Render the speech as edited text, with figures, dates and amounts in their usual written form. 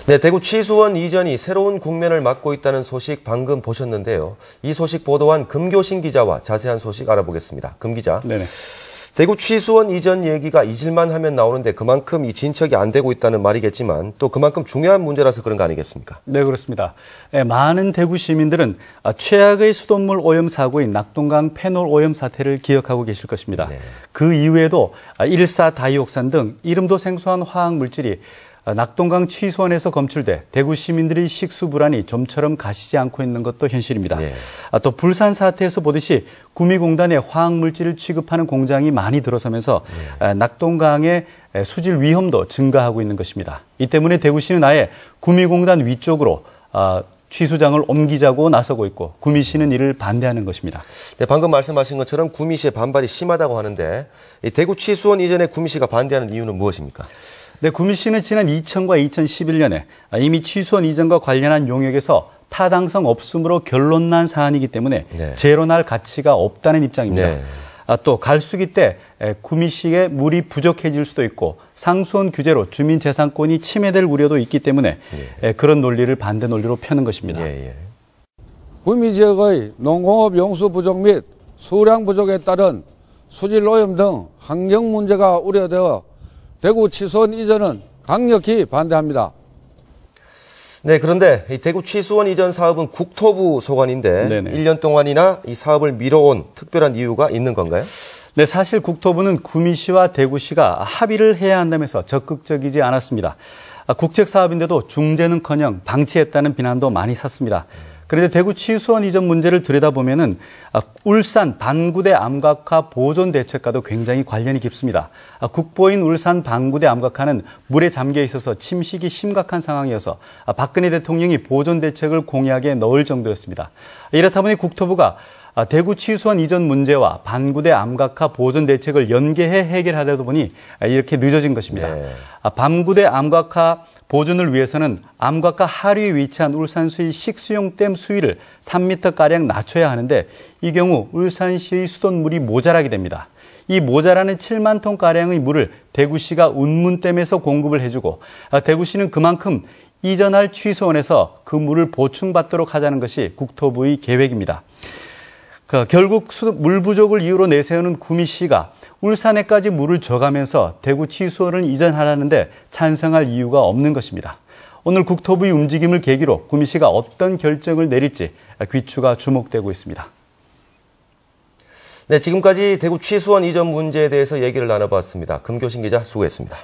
네, 대구 취수원 이전이 새로운 국면을 맞고 있다는 소식 방금 보셨는데요. 이 소식 보도한 금교신 기자와 자세한 소식 알아보겠습니다. 금 기자. 네네. 대구 취수원 이전 얘기가 잊을만 하면 나오는데 그만큼 이 진척이 안 되고 있다는 말이겠지만 또 그만큼 중요한 문제라서 그런 거 아니겠습니까? 네, 그렇습니다. 많은 대구 시민들은 최악의 수돗물 오염 사고인 낙동강 페놀 오염 사태를 기억하고 계실 것입니다. 네. 그 이후에도 일사다이옥산 등 이름도 생소한 화학 물질이 낙동강 취수원에서 검출돼 대구 시민들의 식수 불안이 좀처럼 가시지 않고 있는 것도 현실입니다. 네. 또 불산 사태에서 보듯이 구미공단에 화학물질을 취급하는 공장이 많이 들어서면서 낙동강의 수질 위험도 증가하고 있는 것입니다. 이 때문에 대구시는 아예 구미공단 위쪽으로 취수장을 옮기자고 나서고 있고 구미시는 이를 반대하는 것입니다. 네, 방금 말씀하신 것처럼 구미시의 반발이 심하다고 하는데 이 대구 취수원 이전에 구미시가 반대하는 이유는 무엇입니까? 네, 구미시는 지난 2000과 2011년에 이미 취수원 이전과 관련한 용역에서 타당성 없음으로 결론난 사안이기 때문에 네. 재론할 가치가 없다는 입장입니다. 네. 또 갈수기 때 구미시의 물이 부족해질 수도 있고 상수원 규제로 주민재산권이 침해될 우려도 있기 때문에 그런 논리를 반대 논리로 펴는 것입니다. 구미 지역의 농공업 용수 부족 및 수량 부족에 따른 수질 오염 등 환경 문제가 우려되어 대구 취수원 이전은 강력히 반대합니다. 네, 그런데 이 대구 취수원 이전 사업은 국토부 소관인데 네네. 1년 동안이나 이 사업을 미뤄온 특별한 이유가 있는 건가요? 네, 사실 국토부는 구미시와 대구시가 합의를 해야 한다면서 적극적이지 않았습니다. 국책 사업인데도 중재는커녕 방치했다는 비난도 많이 샀습니다. 그런데 대구 취수원 이전 문제를 들여다보면은 울산 반구대 암각화 보존 대책과도 굉장히 관련이 깊습니다. 국보인 울산 반구대 암각화는 물에 잠겨 있어서 침식이 심각한 상황이어서 박근혜 대통령이 보존 대책을 공약에 넣을 정도였습니다. 이렇다 보니 국토부가 대구 취수원 이전 문제와 반구대 암각화 보존 대책을 연계해 해결하려다 보니 이렇게 늦어진 것입니다. 네. 반구대 암각화 보존을 위해서는 암각화 하류에 위치한 울산시의 식수용 댐 수위를 3m가량 낮춰야 하는데 이 경우 울산시의 수돗물이 모자라게 됩니다. 이 모자라는 7만 톤가량의 물을 대구시가 운문댐에서 공급을 해주고 대구시는 그만큼 이전할 취수원에서 그 물을 보충받도록 하자는 것이 국토부의 계획입니다. 결국 물 부족을 이유로 내세우는 구미시가 울산에까지 물을 줘가면서 대구 취수원을 이전하라는데 찬성할 이유가 없는 것입니다. 오늘 국토부의 움직임을 계기로 구미시가 어떤 결정을 내릴지 귀추가 주목되고 있습니다. 네, 지금까지 대구 취수원 이전 문제에 대해서 얘기를 나눠봤습니다. 금교신 기자 수고했습니다.